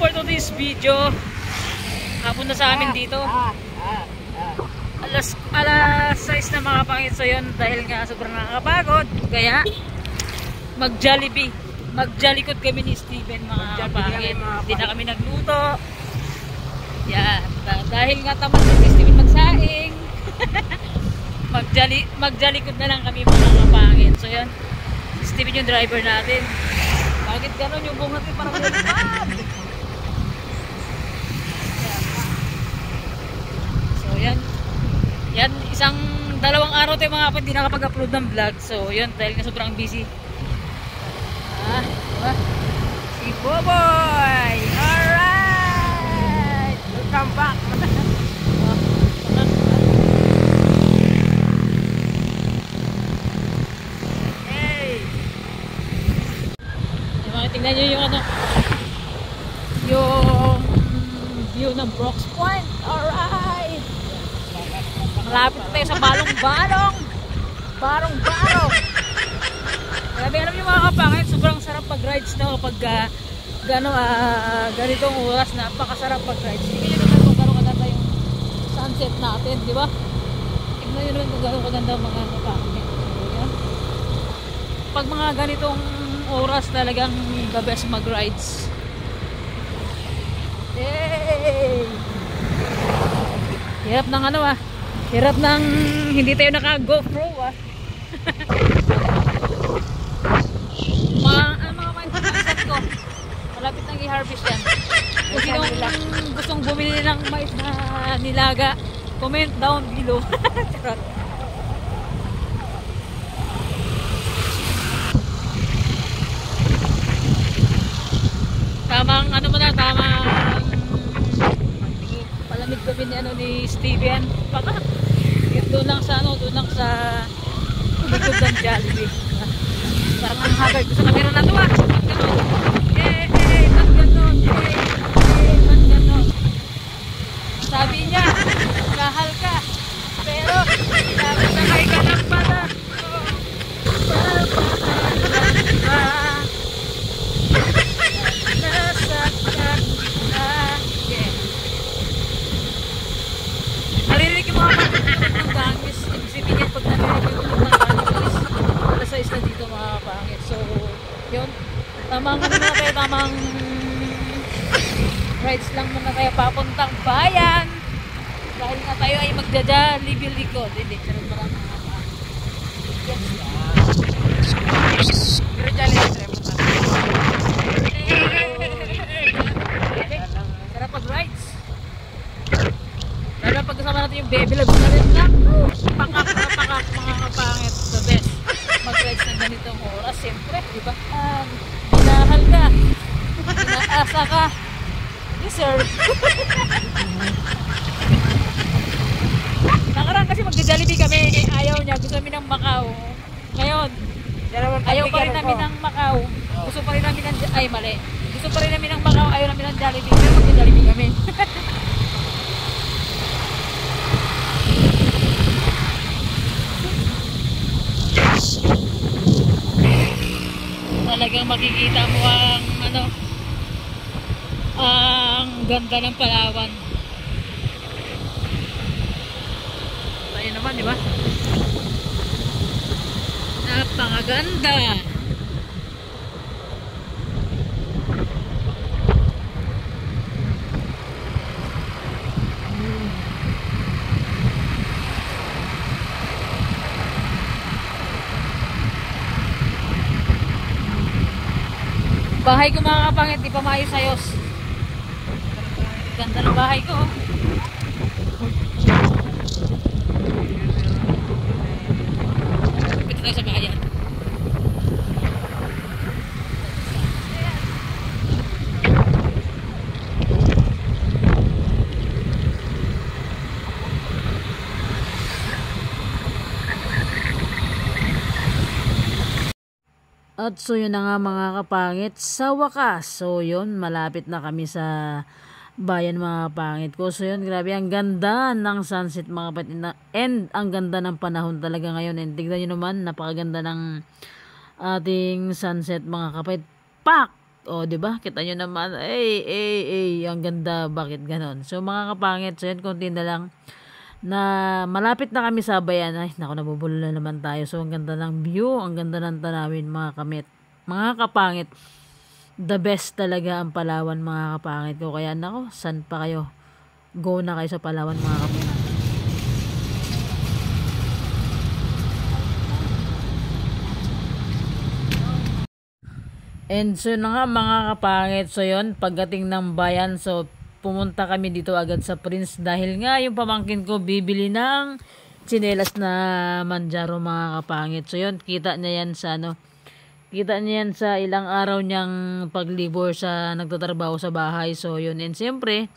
for today's video. Hapon na sa amin dito. Alas 6 na mga kapangit. So yun, dahil nga sobrang nakakapagod, kaya mag-jollikot kami ni Steven mga kapangit. Hindi na kami nagluto. Yan, dahil nga tamad si Steven magsaing. Mag-jollikot na lang kami mga kapangit. So yun, si Steven yung driver natin. Bakit gano'n yung bunga natin parang lumipad? So yan. Yan, dalawang araw tayo mga kapatid, hindi nakapag-upload ng vlog. So yun, dahil nga sobrang busy. Diba? Si Boboy! Alright! Welcome back! Hey! Tingnan nyo yung yung view ng Brooks Point. Alright! Malapit tayo sa balong-balong. Grabe, alam nyo mga kapangit, sobrang sarap pag-rides na kapag ganitong oras, napakasarap pag-rides. Tingnan nyo naman kung gano'ng kaganda yung sunset natin, di ba? Tingnan nyo naman kung gano'ng kaganda mga kapangit. Pag mga ganitong oras talagang the best mag-rides. Hey! Hirap ng hirap ng hindi tayo naka-GoPro mga mindset ko, malapit nang i-harvest yan. Kung sinong gustong bumili ng mais na nilaga, comment down below. Charot. Tamang palamig kami ni Steven. Baka doon lang sa likod ng Jollibee. Parang ang haggard ko sa camera na to ganon. Sabi niya, mahal ka. Pero sabi sakay ka ng pala. Narinig yung mga pagkakas ng gangis. Isipin yan pag narinig yung ng gangis. Alas 6 na dito mga kapangit. So, yun. Tamang rides lang muna tayo papuntang bayan. Dahil nga tayo ay magja-Jollibee likod. Hindi, charot mo lang mga kapangit. Pero Jollibee tayo muna. Sarap pag-rides. Lalo pag kasama natin yung baby loves na rin na pakak mga kapangit. The best mag-rides na ganitong oras. Siyempre, diba? Minahal ka, inaasa ka, deserve. Nakaraan kasi magja-Jollibee kami, ayaw niya, gusto namin ng Macau. Ngayon, ayaw pa rin namin ng Macau. Gusto pa rin namin ng, gusto pa rin namin ng Macau, ayaw namin ng Jollibee. Pero magja-Jollibee kami. Talagang makikita mo ang ganda ng Palawan. Tayo naman, di ba? Napakaganda. Bahay ko mga kapangit, di pa maayos-ayos. Ganda ng bahay ko. Dito tayo sa bayan. At so yun na nga mga kapangit, sa wakas. So yun, malapit na kami sa bayan mga kapangit ko. So yun, grabe, ang ganda ng sunset mga kapatid and ang ganda ng panahon talaga ngayon. And tignan nyo naman, napakaganda ng ating sunset mga kapatid. Pak! O, 'di ba? Kita nyo naman, ang ganda, bakit ganon? So, mga kapangit, so yan, konti na lang na malapit na kami sa bayan. Ay, naku, nabubulol na naman tayo. So, ang ganda ng view, ang ganda ng tanawin, mga kamit. Mga kapangit, the best talaga ang Palawan, mga kapangit ko. Kaya, naku, san pa kayo? Go na kayo sa Palawan, mga kapangit. And so na nga, mga kapangit, so yun, pagdating ng bayan, so pumunta kami dito agad sa Prince dahil nga yung pamangkin ko bibili ng tsinelas na Manjaro, mga kapangit. So yun, kita niya yan sa kita niya yan sa ilang araw niyang paglibor sa nagtatrabaho sa bahay. So yun, and siyempre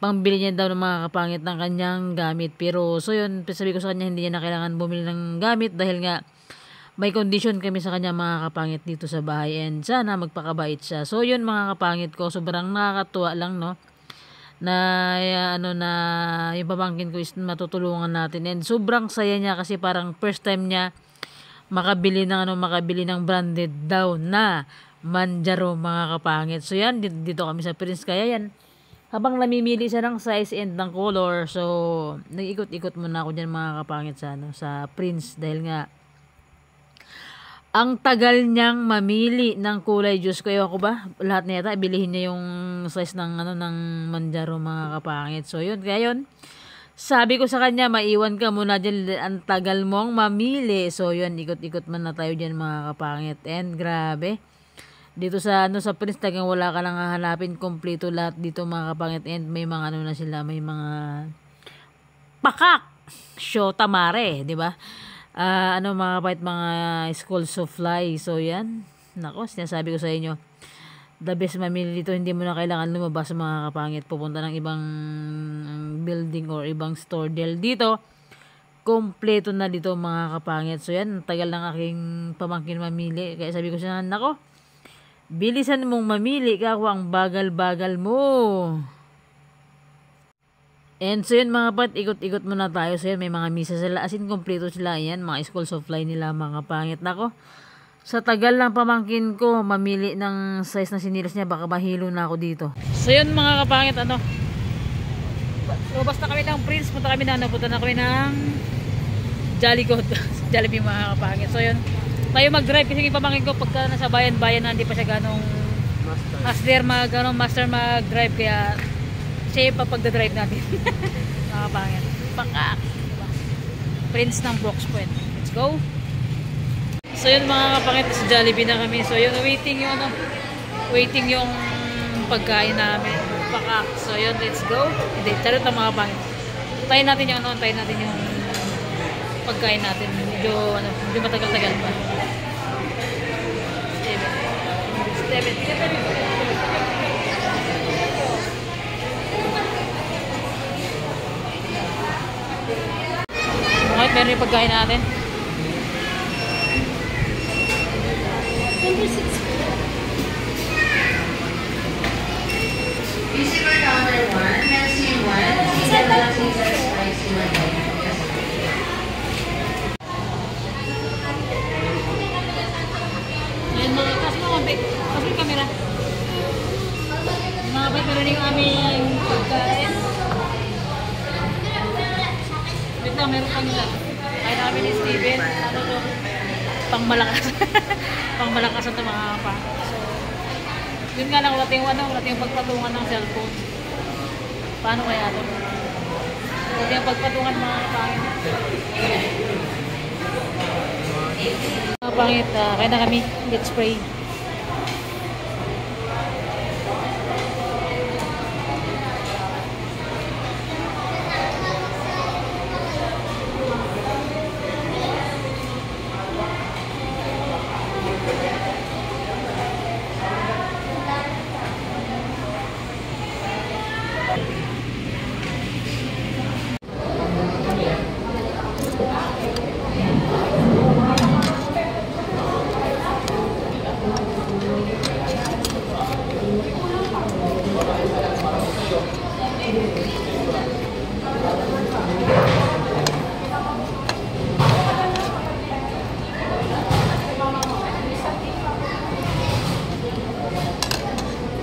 pangbili niya daw ng mga kapangit ng kanyang gamit. Pero so yun, sabi ko sa kanya hindi niya na kailangan bumili ng gamit dahil nga may condition kami sa kanya, mga kapangit, dito sa bahay, and sana magpakabait siya. So yun, mga kapangit ko, sobrang nakakatuwa lang, no, na na yung pamangkin ko is matutulungan natin, and sobrang saya niya kasi parang first time niya makabili ng branded daw na Manjaro, mga kapangit. So yan, dito kami sa Prince, kaya yan, habang namimili siya ng size and ng color, so nag-ikot-ikot muna ako dyan, mga kapangit, sa Prince, dahil nga ang tagal niyang mamili ng kulay. Diyos ko, ewan ko ba, lahat na yata ibilihin niya yung size ng ng Manjaro, mga kapangit. So yun, kaya yun, sabi ko sa kanya, maiwan ka muna dyan, ang tagal mong mamili. So yun, ikot-ikot man na tayo dyan, mga kapangit. And grabe, dito sa sa Prince, tagang wala ka lang hahanapin, kompleto lahat dito, mga kapangit. And may mga na sila, may mga pakak, Shota Mare, di ba? Mga kapait, mga school supply. So yan, nako, sinasabi ko sa inyo, the best mamili dito, hindi mo na kailangan lumabas, mga kapangit, pupunta ng ibang building or ibang store deal. Dito kompleto na dito, mga kapangit. So yan, tagal ng aking pamangkin mamili, kaya sabi ko siya, nako, bilisan mong mamili ka, ang bagal-bagal mo. And so yun, mga pat, ikot-ikot muna tayo. So yun, may mga misa sila, as in kompleto sila, yan, mga school supply nila, mga pangit. Nako, sa tagal ng pamangkin ko mamili ng size na sinilas niya, baka mahilo na ako dito. So yun, mga kapangit, lumabas na kami ng Prince, punta na kami ng Jollygood, Jollibee, mga kapangit. So yun, tayo mag-drive kasi yung pamangkin ko pagka nasa bayan-bayan na hindi pa siya ganong master mag-drive, kaya siya yung papagdadrive natin. Mga pangit, pakak, diba? Prince ng Brooks Point, let's go. So yun, mga kapangit, sa Jollibee na kami. So yun, waiting yung pagkain namin, pakak. So yun, let's go. Hindi, charot na, mga pangit. Tayin natin yung pagkain natin. Medyo matagal-tagal pa. Steven. Bakit meron yung pagkain natin? Easy for number 1, Messi 1, Caesar lang, Caesar spicy 1. Ayan, mga kasi yung camera. Mga kapit, meron yung aming pagkain. Wait lang, meron pang nila. Kaya namin ni Steven, pangmalakas. Pangmalakasan ito, mga kapit. So, yun nga lang, wala tayong pagpatungan ng cellphone. Paano kaya ito? Wala tayong pagpatungan, mga kapangit. Mga pangit, kaya na kami. Let's pray.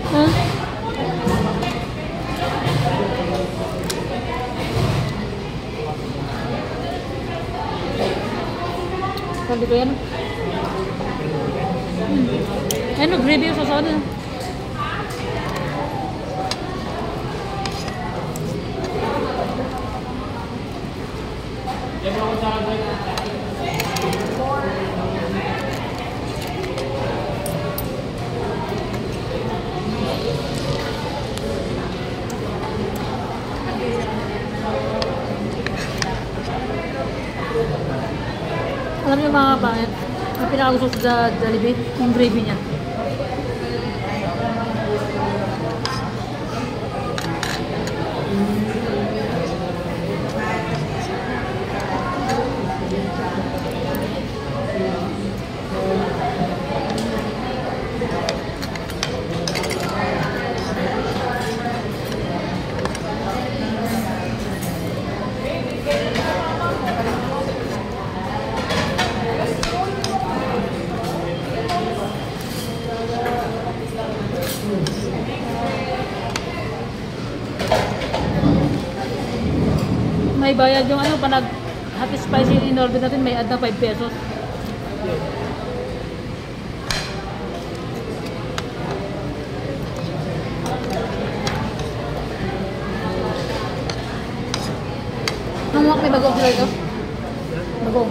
Hmm? Sabi ko yan. Ano, gravy yung sasawa na. Alam niyo mga kapangit, ang pinakagusto sa Jollibee, yung gravy niya. May bayad yung ano, panag hot spicy in order natin, may add na 5 pesos. Namuha may bagong sila ito? Bagong.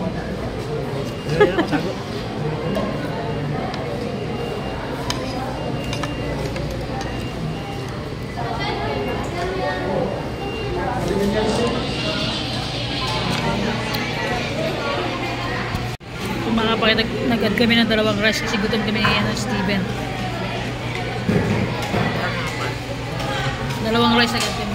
Mga kapakit, nag-add kami ng 2 rice kasi gutom kami ni Steven. 2 rice agad kami.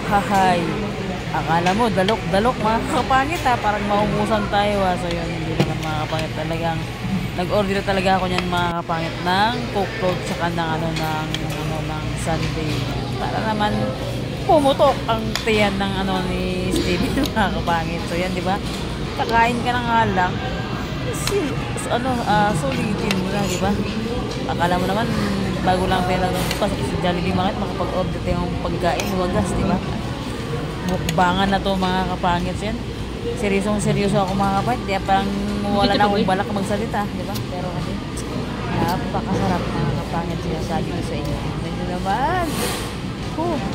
Hahay. Akala mo, dalok-dalok mga kapangit ha. Parang maubusan tayo ha. So yun, hindi naman mga kapangit. Talagang nag-order talaga ako niyan mga kapangit ng coke float saka ng ng sundae. Para naman pumutok ang tiyan ng ni Steven mga kapangit. So yan, di ba? Kakain ka na nga lang. Sulitin mo na, di ba? Akala mo naman bago lang tayo pasok sa Jollibee Market, makapag-order tayong pagkain, wagas, di ba? Mukbangan na to mga kapangit yan. Seryoso ako mga kapangit. Kaya parang wala na akong balak magsalita, di ba? Pero kasi napakasarap mga kapangit siya, sabi ko sa inyo. Tignan nyo naman.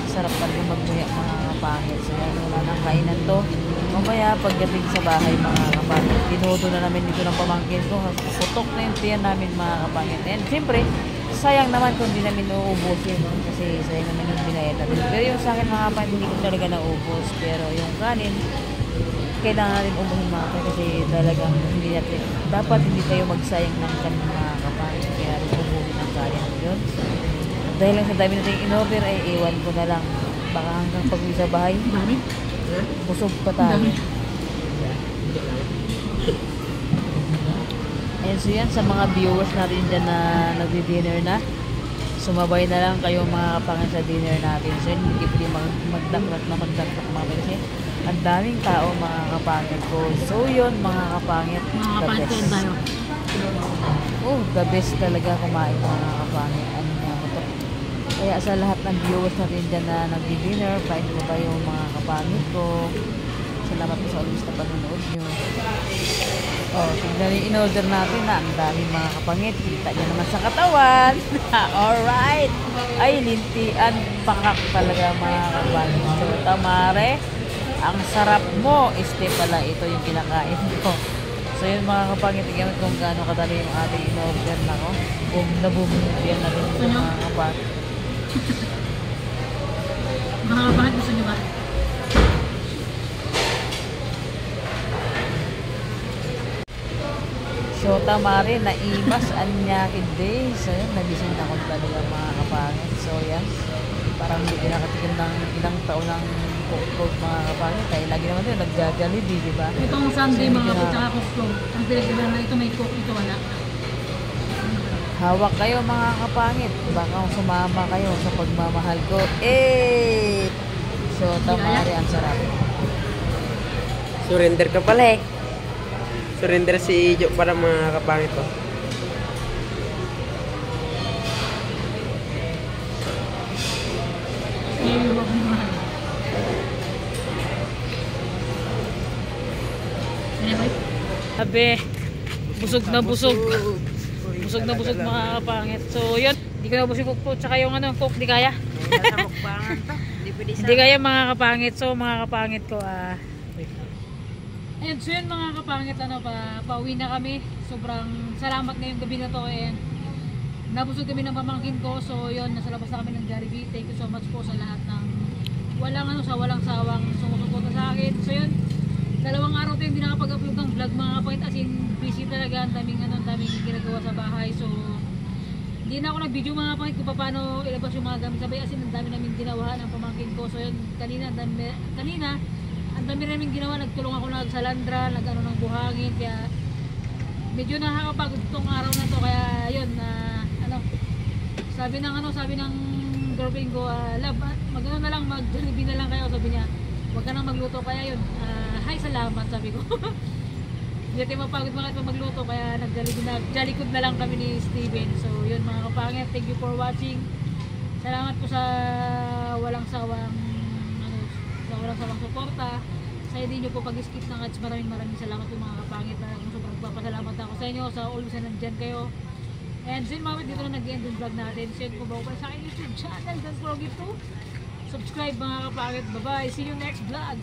Sarap talaga magmuya mga kapangit. So yan, wala nang kainan to. Mamaya pagdating sa bahay mga kapangit, tinudo na namin dito ng pamangkin ko. Putok na yung tiyan namin mga kapangit. And siyempre, sayang naman kung hindi namin uubusin kasi sayang naman yung binayad natin. Pero yung sa akin mga kapangit, hindi ko talaga naubos. Pero yung kanin, kailangan natin ubusin mga kapangit kasi talagang dapat hindi tayo magsayang ng kanin mga kapangit. Kaya rin ubusin ang kanin yun. Dahil lang sa dami natin in-order ay iwan ko na lang. Baka hanggang pag-uwi sa bahay, busog pa tayo. And so yan, sa mga viewers natin dyan na nagdi-dinner na, sumabay na lang kayo mga kapangit sa dinner natin. So yun, hindi pwede magdakrak mga kapangit kasi ang daming tao mga kapangit ko. So yun mga kapangit, Mga kapangit kayo tayo. The best talaga kumain mga kapangit. Kaya sa lahat ng viewers natin dyan na nagdi-dinner, kain po kayo mga kapangit ko. Sa sa panonood nyo. Oh, tignan yung in-order natin na ang daming mga kapangit. Kita nyo naman sa katawan. Alright. Ay, lintian. Pakak talaga mga kapangit. So, tamare. Ang sarap mo. Este pala. Ito yung kinakain ko. So, yun mga kapangit. Tignan kung gaano kadali yung ating in-order na ko. Boom na boom. Yan na rin ito mga kapangit. Mga kapangit, gusto nyo ba? So, tamari, naimas, anyakid day. So, yun, nagising ako talaga mga kapangit. So, yan. Parang hindi pinakatikim ng ilang taon ng cook mga kapangit. Kaya lagi naman din, naggagalidi, di ba? Itong Sunday So, mga medyo kapit, tsaka cook. Ang pinagkaiba na ito may cook, ito wala. hawak kayo mga kapangit. Baka sumama kayo sa pagmamahal ko. Eh! So, tamari, ang sarap. Surrender ka pala eh. Surrender si Jo para mga kapangit to. Eh, wag mo mahal. Ano ba? Sabi, busog na busog. Busog na busog mga kapangit. So, yun. Hindi ko na busog po. Tsaka yung ano, cook, di kaya. Hindi kaya mga kapangit. So, mga kapangit ko, And so yun mga kapangit, pauwi na kami. Sobrang salamat ngayong gabi na to, and nabusog kami ng pamangkin ko. So yun, nasa labas na kami ng Jollibee. Thank you so much po sa lahat ng walang sawang sumusuporta sa akin. So yun, 2 araw tayo hindi nakapag-upload ng vlog mga kapangit, as in busy talaga. Ang daming ginagawa sa bahay. So hindi na ako nag-video mga kapangit kung paano ilabas yung mga gamit sabay, as in ang dami namin ginawa ng pamangkin ko. So yun, kanina ang dami namin ginawa, nagtulong ako nagsalandra, nag-ano ng buhangin, kaya medyo nakakapagod itong araw na to. Kaya yun, sabi ng girlfriend ko, love, mag-ano na lang, mag-Jollibee na lang kayo, sabi niya, huwag ka nang magluto. Kaya yun, hi, salamat, sabi ko. Hindi tayo mapagod mga ito magluto, kaya nag-Jollikod na lang kami ni Steven. So yun mga kapangit, thank you for watching. Salamat po sa walang sawang suporta. Sa hindi nyo po pag-skip ng ads, maraming salamat po mga kapangit. Sobrang papasalamat ako sa inyo, sa always na nandyan kayo. And so yun mga, dito na nag-end yung vlog natin. So yun, kung bago pa sa akin YouTube channel, don't forget to subscribe mga kapangit. Bye bye, see you next vlog.